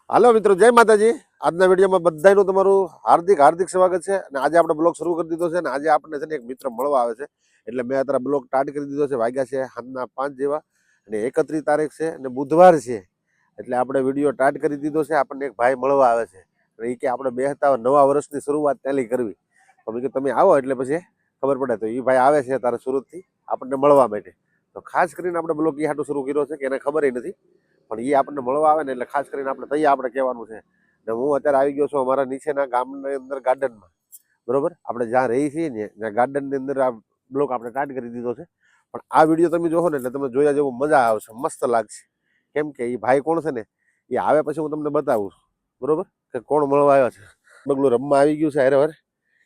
હાલો મિત્રો, જય માતાજી. આજના વિડીયોમાં બધાનું તમારું હાર્દિક હાર્દિક સ્વાગત છે. અને આજે આપણે બ્લોગ શરૂ કરી દીધો છે અને આજે આપણને છે ને એક મિત્ર મળવા આવે છે. એટલે મેં અત્યારે બ્લોગ સ્ટાર્ટ કરી દીધો છે. વાગ્યા છે સાંજના 5 જેવા અને 31 તારીખ છે અને બુધવાર છે. એટલે આપણે વિડીયો સ્ટાર્ટ કરી દીધો છે. આપણને એક ભાઈ મળવા આવે છે અને એ કે આપણે બેસતા નવા વર્ષની શરૂઆત પહેલી કરવી. તો મેં કીધું તમે આવો એટલે પછી ખબર પડે. તો એ ભાઈ આવે છે તારે સુરતથી આપણને મળવા માટે. તો ખાસ કરીને આપણે બ્લોગ એ હાટું શરૂ કર્યો છે કે એને ખબર નથી, પણ એ આપણને મળવા આવે ને એટલે ખાસ કરીને આપણે તૈયાર આપણે કહેવાનું છે. ને હું અત્યારે આવી ગયો છું અમારા નીચેના ગામની અંદર ગાર્ડનમાં. બરોબર, આપણે જ્યાં રહી છીએ ને ત્યાં ગાર્ડનની અંદર આ બ્લોક આપણે સ્ટાર્ટ કરી દીધો છે. પણ આ વિડીયો તમે જોશો ને એટલે તમે જોયા જેવું મજા આવશે, મસ્ત લાગશે. કેમ કે એ ભાઈ કોણ છે ને એ આવે પછી હું તમને બતાવું. બરોબર, કે કોણ મળવા આવ્યો છે. બગલું રમવા આવી ગયું છે હારે હારે.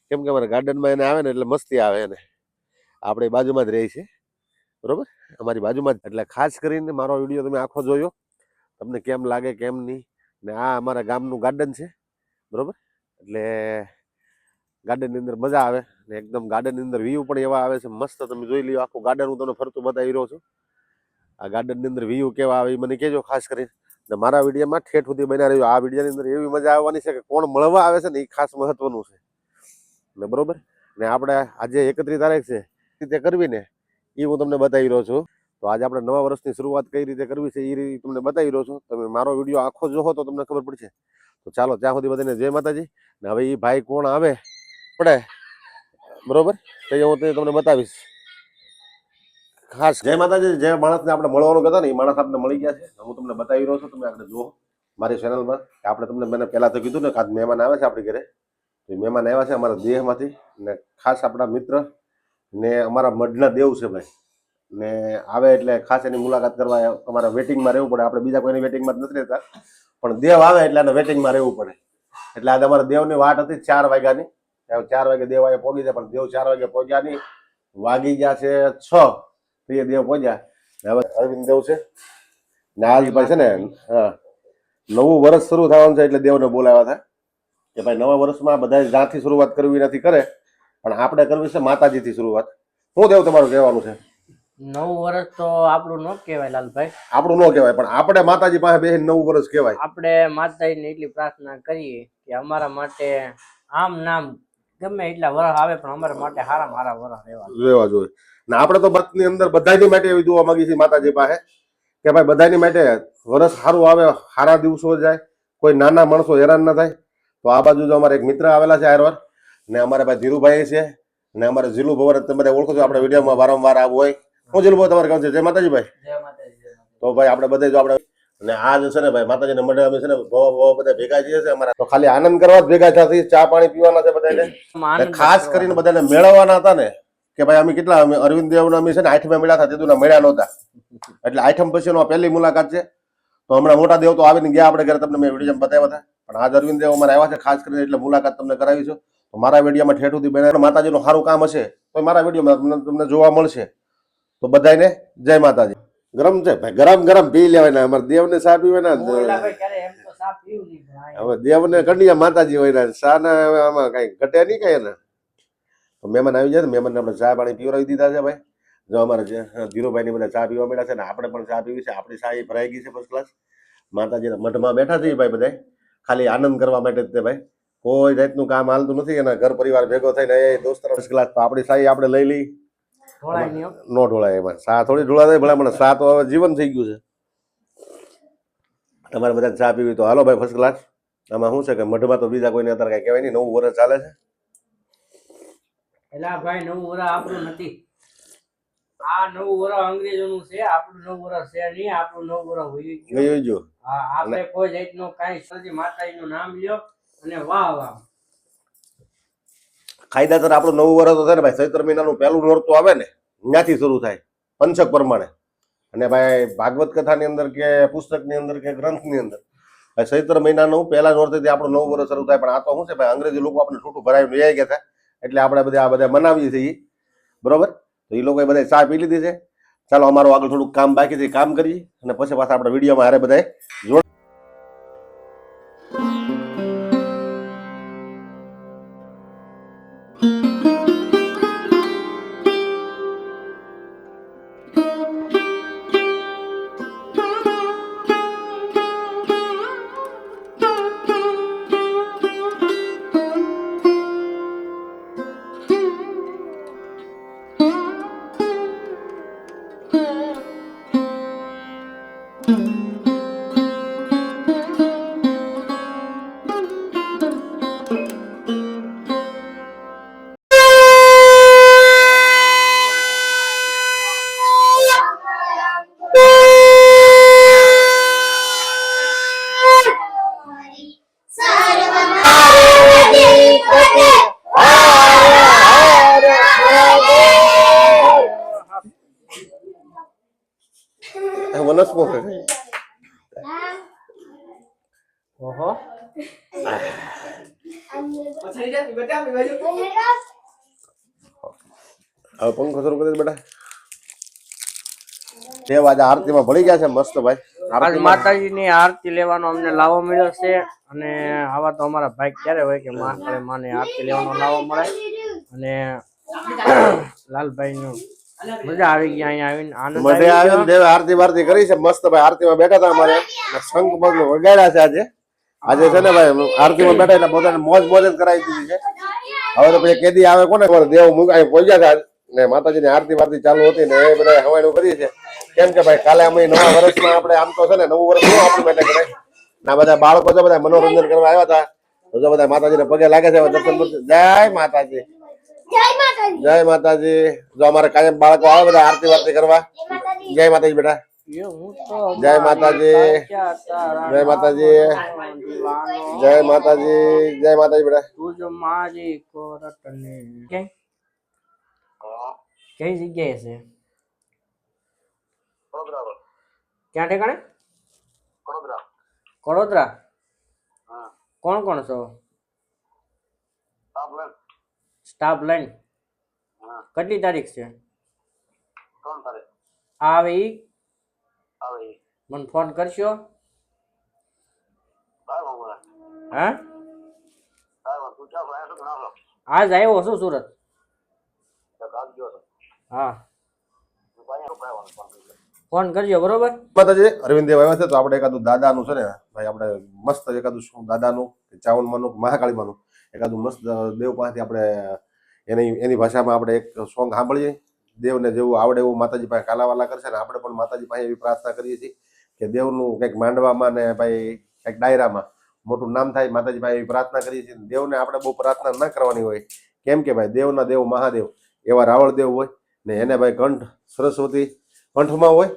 કેમ કે અમારા ગાર્ડનમાં એને આવે ને એટલે મસ્તી આવે એને. આપણે બાજુમાં જ રહી છે. બરોબર, અમારી બાજુમાં જ. એટલે ખાસ કરીને મારો વિડીયો તમે આખો જોયો, તમને કેમ લાગે કેમ નહીં. ને આ અમારા ગામનું ગાર્ડન છે. બરોબર, એટલે ગાર્ડનની અંદર મજા આવે ને એકદમ ગાર્ડનની અંદર વ્યૂ પણ એવા આવે છે મસ્ત. તમે જોઈ લ્યો, આખું ગાર્ડન હું તમને ફરતું બતાવી રહ્યો છું. આ ગાર્ડનની અંદર વ્યૂ કેવા આવે એ મને કહેજો ખાસ કરીને. ને મારા વિડીયોમાં ઠેઠ સુધી બન્યા રહ્યો. આ વિડીયોની અંદર એવી મજા આવવાની છે કે કોણ મળવા આવે છે ને એ ખાસ મહત્વનું છે. ને બરોબર, ને આપણે આજે 31 તારીખ છે, રીતે કરવી ને એ હું તમને બતાવી રહ્યો છું. તો આજે આપણે નવા વર્ષની શરૂઆત કઈ રીતે કરવી છે એ રીતે તમને બતાવી રહ્યો છું. તમે મારો વિડીયો આખો જોવો તો તમને ખબર પડશે. તો ચાલો ત્યાં સુધી બધાને જય માતાજી. ને હવે એ ભાઈ કોણ આવે પડે બરોબર તો હું તમને બતાવીશ. ખાસ જય માતાજી. જે માણસને આપણે મળવાનું કહેતા ને એ માણસ આપણે મળી ગયા છે. હું તમને બતાવી રહ્યો છું. તમે આપણે જુઓ મારી ચેનલમાં. આપણે તમને મેં પહેલા તો કીધું ને કે આજ મહેમાન આવે છે આપણી ઘરે. તો મહેમાન આવ્યા છે અમારા દેહમાંથી ને ખાસ આપણા મિત્ર ને અમારા મઢના દેવ છે ભાઈ. ને આવે એટલે ખાસ એની મુલાકાત કરવા અમારે વેટિંગમાં રહેવું પડે. આપણે બીજા કોઈની વેટિંગમાં જ નથી રહેતા, પણ દેવ આવે એટલે એને વેટિંગમાં રહેવું પડે. એટલે આજે અમારા દેવની વાટ હતી 4 વાગ્યાની. 4 વાગે દેવ અહીંયા પહોંચી જાય, પણ દેવ 4 વાગે પહોંચ્યા નહીં. વાગી ગયા છે 6 તો એ દેવ પહોંચ્યા. હવે અરવિંદ દેવ છે ને આજ ભાઈ છે ને, હા, નવું વર્ષ શરૂ થવાનું છે એટલે દેવને બોલાવ્યા હતા કે ભાઈ નવા વર્ષમાં બધા જ્યાંથી શરૂઆત કરવી નથી કરે, પણ આપણે કરવી છે માતાજીથી શરૂઆત. શું દેવ તમારું કહેવાનું છે? નવું વર્ષ તો આપણું ન કહેવાય લાલભાઈ. આપણું ન કહેવાય, પણ આપણે માતાજી પાસે બેસીને નવું વર્ષ કહેવાય. આપણે માતાજીને એટલી પ્રાર્થના કરીએ કે અમારા માટે આમ નામ ગમે એટલા વર્ષ આવે પણ અમારા માટે સારા મારા વર્ષ રહેવા જોઈએ. ને આપણે તો બસની અંદર બધાની માટે એવી દુઆ માંગી છે માતાજી પાસે કે ભાઈ બધાની માટે વર્ષ સારું આવે, સારા દિવસો જાય, કોઈ નાના માણસો હેરાન ના થાય. તો આ બાજુ જો અમારે એક મિત્ર આવેલા છે આયરવાર, ને અમારા ભાઈ ધીરુભાઈ છે, ને અમારે જીલુ ભવર તમે બધા ઓળખો છો, આપણે વિડીયોમાં વારંવાર આવું હોય. હું જીલુ ભાઈ તમારે કહું છે જય માતાજી ભાઈ. તો ભાઈ આપણે બધા જો આપણે અને આ જે છે ને ભાઈ માતાજીના મંડળ અમે છે ને બહુ બધા ભેગા થઈએ છે અમારા. તો ખાલી આનંદ કરવા જ ભેગા થયા, ચા પાણી પીવાના છે બધાને. ખાસ કરીને બધાને મેળવવાના હતા ને કે ભાઈ અમે કેટલા અરવિંદ દેવના અમે છે ને 8માં મળ્યા હતા, તેદુના મળ્યા નહોતા. એટલે 8મ પછીનો પહેલી મુલાકાત છે. તો હમણાં મોટા દેવ તો આવીને ગયા આપણે ઘરે, તમને મેં વિડીયોમાં બતાવ્યા હતા. પણ આજ અરવિંદ દેવ અમારે આવ્યા છે ખાસ કરીને એટલે મુલાકાત તમને કરાવીશું. તો મારા વિડીયોમાં ઠેઠ સુધી બને માતાજીનું સારું કામ હશે તો મારા વિડીયોમાં તમને જોવા મળશે. તો બધાને જય માતાજી. ગરમ છે ભાઈ, ગરમ ગરમ પી લેવાય. અમારે દેવને ચા પીવાય ને હવે દેવને કંડિયા માતાજી હોય ને ચા ને આમાં કઈ ઘટે નહીં કઈ ને. તો મહેમાન આવી જાય ને મહેમાનને આપણે ચા પાણી પીવડાવી દીધા છે ભાઈ. જો અમારે ધીરુભાઈ ની બધા ચા પીવા મળ્યા છે ને આપણે પણ ચા પીવી છે. આપણી ચા ભરાઈ ગઈ છે ફર્સ્ટ ક્લાસ. માતાજીના મઠમાં બેઠા છીએ ભાઈ બધા, ખાલી આનંદ કરવા માટે જ તે ભાઈ. કોઈ જાતનું કામ હાલતું નથી. એના ઘર પરિવાર ભેગો થઈને એ દોસ્ત ફર્સ્ટ ક્લાસ. તો આપણી ચા આપણે લઈ લઈ નો ઢોળાય. એમાં ચા થોડી ઢોળાય ભલા, મને ચા તો હવે જીવન થઈ ગયું છે. તમારે બધા ચા પીવી તો હાલો ભાઈ ફર્સ્ટ ક્લાસ. આમાં શું છે કે મઢમાં તો બીજા કોઈને અત્યારે કઈ કહેવાય નહીં. નવું વર્ષ ચાલે છે. એલા ભાઈ નવું વર્ષ આપણું નથી, આ નવું વર્ષ અંગ્રેજોનું છે. આપણું નવું વર્ષ છે નહીં. આપણું નવું વર્ષ હોય ગયું. હા, આપણે કોઈ જાતનું કાંઈ સજી માતાજીનું નામ લ્યો અને વાહ વાહ. કાયદાસર આપણું નવું વર્ષ તો છે ને ભાઈ ચૈત્ર મહિનાનું પહેલું નોરતું આવે ને ત્યાંથી શરૂ થાય પંચક પ્રમાણે. અને ભાઈ ભાગવત કથાની અંદર કે પુસ્તકની અંદર કે ગ્રંથની અંદર ચૈત્ર મહિનાનું પહેલા નોરતેથી આપણું નવું વર્ષ શરૂ થાય. પણ આ તો શું છે ભાઈ, અંગ્રેજી લોકો આપણે છૂટું ભરાવીને લઈ ગયા હતા એટલે આપણે બધા આ બધા મનાવીએ છીએ. બરોબર, તો એ લોકોએ બધા ચા પી લીધી છે. ચાલો અમારું આગળ થોડુંક કામ બાકી છે, કામ કરીએ અને પછી પાછા આપણે વિડીયોમાં હારે બધા જોડ. ઓહો હવે પંખો શરૂ કરી દે બેટા. દેવ આજે આરતીમાં ભળી ગયા છે મસ્ત ભાઈ. આજ માતાજીની આરતી લેવાનો અમને લાવો મળ્યો છે અને આવા તો અમારા ભાઈ ક્યારે હોય કે મહાકાળી માને આરતી લેવાનો લાવો મળે અને લાલભાઈ નું મજા આવી ગઈ અહીંયા આવીને આનંદ મઢે આવી આવીને ગયો. દેવ આરતી બારતી કરી છે મસ્ત ભાઈ. આરતીમાં બેઠા હતા અમારે અને શંખ પગલું વગાડ્યા છે આજે. આજે છે ને ભાઈ આરતીમાં બેઠા એટલે પોતાને મોજ મોજ જ કરાવી દીધી છે. હવે તો પછી કેદી આવે કોને ખબર. દેવ મુકાઈ પહોંચ્યા હતા ને માતાજીની આરતી વારતી ચાલુ હતી ને એ બધા હવાણું કરીએ છે. કેમ કે ભાઈ કાલે અમે નવા વર્ષમાં આપણે આમ તો છે ને નવું વર્ષ શું આપણી માટે કરે ના બધા બાળકો છે બધા મનોરંજન કરવા આવ્યા હતા. તો બધા માતાજીને પગે લાગે છે. દર્શન કરશે. જય માતાજી જય માતાજી. જો અમારે કાયમ બાળકો આવે બધા આરતી વારતી કરવા. જય માતાજી બેટા. જય માતાજી જય માતાજી જય માતાજી જય માતાજી બેટા. તુજ મારી કોરટને કઈ જગ્યાએ છે ક્યાં ઠેકાણે કડોદરા કોણ કોણ છો સ્ટાફ લાઈન કેટલી તારીખ છે આવે ઈ મને ફોન કરશો હા આજ આવ્યો છું સુરત હા ફોન કરજો બરોબર. માતાજી અરવિંદ દેવ આવ્યા છે તો આપણે એકાદું દાદાનું છે ને ભાઈ આપણે મસ્ત એકાદું શું દાદાનું 51માનું મહાકાળીમાનું એકાદું મસ્ત દેવ પાસેથી આપણે એની ભાષામાં આપણે એક સોંગ સાંભળીએ. દેવને જેવું આવડે એવું માતાજી પાસે કાલાવાલા કરશે ને આપણે પણ માતાજી પાસે એવી પ્રાર્થના કરીએ છીએ કે દેવનું કંઈક માંડવામાં ને ભાઈ કંઈક ડાયરામાં મોટું નામ થાય. માતાજી પાસે એવી પ્રાર્થના કરીએ છીએ. દેવને આપણે બહુ પ્રાર્થના ન કરવાની હોય. કેમ કે ભાઈ દેવના દેવ મહાદેવ એવા રાવળ દેવ હોય ને એને ભાઈ કંઠ સરસ્વતી કંઠમાં હોય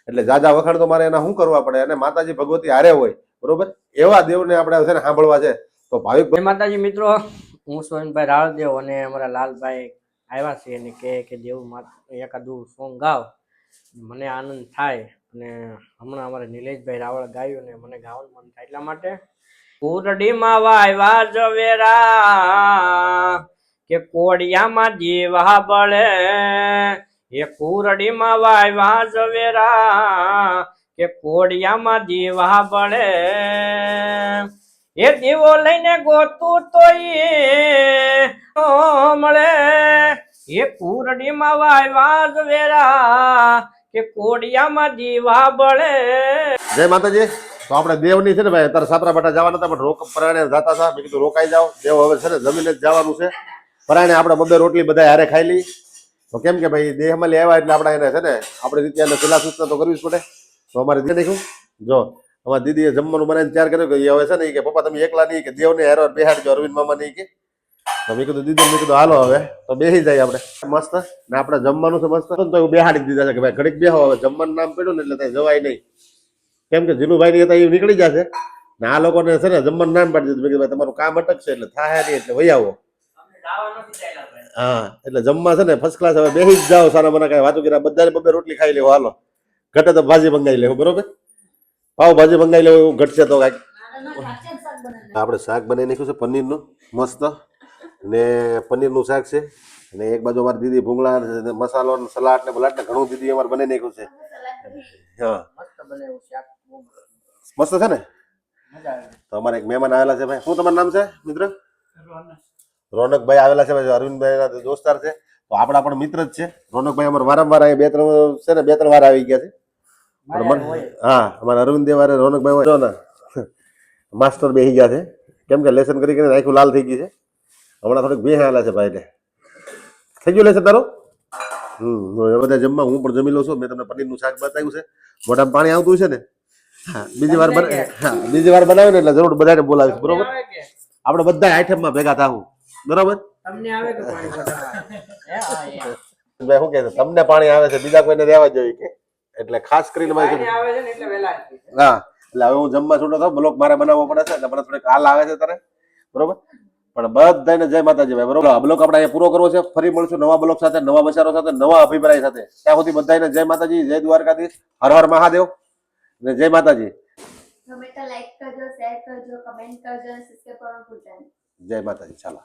એટલે જાજા વખાણ તો મારે એના શું કરવા પડે. અને માતાજી ભગવતી હારે હોય બરોબર. એવા દેવને આપણે છે ને સાંભળવા છે તો ભાવિક જય માતાજી મિત્રો, હું સોનભાઈ રાવળદેવ અને અમારા લાલભાઈ આવ્યા છે અને કે દેવ એકાદું સોંગ ગાવ મને આનંદ થાય. અને હમણાં અમારે નિલેશભાઈ રાવળ ગાયું ને મને ગાવાનું મન થાય એટલા માટે કુરડીમાં વાયવા જવેરા કે કોડિયામાં જીવા બળે એ કુરડીમાં વાયવા જવેરા કે કોડિયામાં જીવા બળે એ દીવો લઈને ગોતું તો મળે એ કુરડીમાં વાયવા જવેરા કે કોડિયામાં જીવા બળે. જય માતાજી. તો આપણે દેવની છે ને ભાઈ અત્યારે સાપરાબાટા જવાના હતા પણ રોક પરાણે જતા હતા. મેં કીધું રોકાઈ જાઓ. દેવ હવે છે ને જમીને જ જવાનું છે. પરાણે આપણે બબે રોટલી બધા હારે ખાઈ લઈ. તો કેમ કે ભાઈ દેહમાં લઈ આવ્યા એટલે આપણે એને છે ને આપણી રીતે એને સલાહ સૂચના તો કરવી જ પડે. તો અમારે દીદી દેખ્યું જો અમારી દીદીએ જમવાનું બનાવીને તૈયાર કર્યું કે હવે છે ને કે પપ્પા તમે એકલા નહીં કે દેવને હેરો બેહાડજો અરવિંદ મામા નહીં કે. તો મેં કીધું દીદી મેં કીધું હાલો હવે તો બેસી જાય આપણે મસ્ત ને આપણે જમવાનું છે મસ્ત. તો એવું બેહાડી દીધા છે કે ભાઈ ઘડીક બેહો. હવે જમવાનું નામ પડ્યું ને એટલે ત્યાં જવાય નહીં. કેમ કે જીલુભાઈ ની હતા એ નીકળી જશે ને આ લોકોને છે ને જમવાનું નામ પાડી દીધું. મેં કીધું ભાઈ તમારું કામ અટકશે એટલે થાય નહીં એટલે વહી આવો. હા એટલે જમવા છે ને ફર્સ્ટ ક્લાસ. હવે બેસી જ જાઓ સારા મને કઈ વાતો કર્યા બધાને બબે રોટલી ખાઈ લેવો. હાલો ઘટે તો ભાજી મંગાવી લેવું બરોબર. પાવ ભાજી મંગાવી લેવું એવું ઘટશે તો કાંઈક. આપણે શાક બનાવી નાખ્યું છે પનીરનું મસ્ત ને પનીરનું શાક છે અને એક બાજુ અમારી દીદી ભૂંગળા મસાલો સલાડ ને બલાડ ને ઘણું દીદી અમારે બનાવી નાખ્યું છે. હા મસ્ત છે ને. તો અમારે એક મહેમાન આવેલા છે ભાઈ. શું તમારું નામ છે મિત્ર? રોનકભાઈ આવેલા છે ભાઈ. અરવિંદભાઈ ના દોસ્તાર છે તો આપણા પણ મિત્ર જ છે. રોનકભાઈ અમારે વારંવાર બે ત્રણ વાર આવી ગયા છે. હા અમારા અરવિંદ દેવારે રોનકભાઈ હોય ને માસ્ટર બેસી ગયા છે. કેમ કે લેસન કરી કરીને આખું લાલ થઈ ગઈ છે. હમણાં થોડીક બે આવેલા છે ભાઈ. થઈ ગયું લેસન તારું? બધા જમવા હું પણ જમી લઉં છું. મેં તમને પનીરનું શાક બતાવ્યું છે. મોઢામાં પાણી આવતું છે ને. હા બીજી વાર બનાવે ને એટલે જરૂર બધાને બોલાવીશ બરોબર. આપણે બધા આઈટમમાં ભેગા થાવું બરોબર. તમને આવે કે પાણી ભાઈ શું કે છે તમને પાણી આવે છે બીજા કોઈને રહેવા જોઈએ કે એટલે ખાસ કરીને આવે છે ને એટલે વેલા હા એટલે હવે હું જમવા છૂટો થાવ. બ્લોક મારે બનાવવો પડે છે એટલે મને થોડીક હાલ આવે છે તારે બરોબર. પણ બધાને જય માતાજી ભાઈ બરોબર. આ બ્લોક આપણે અહીંયા પૂરો કરવો છે. ફરી મળશું નવા બ્લોક સાથે, નવા બચારો સાથે, નવા અભિપ્રાય સાથે. ત્યાં સુધી બધાને જય માતાજી, જય દ્વારકાધીશ, હર હર મહાદેવ ને જય માતાજી. ગમે તો લાઈક કરજો, શેર કરજો, કમેન્ટ કરજો અને સબસ્ક્રાઇબ કરવાનું ભૂલતા નહીં. જય માતાજી. ચાલો.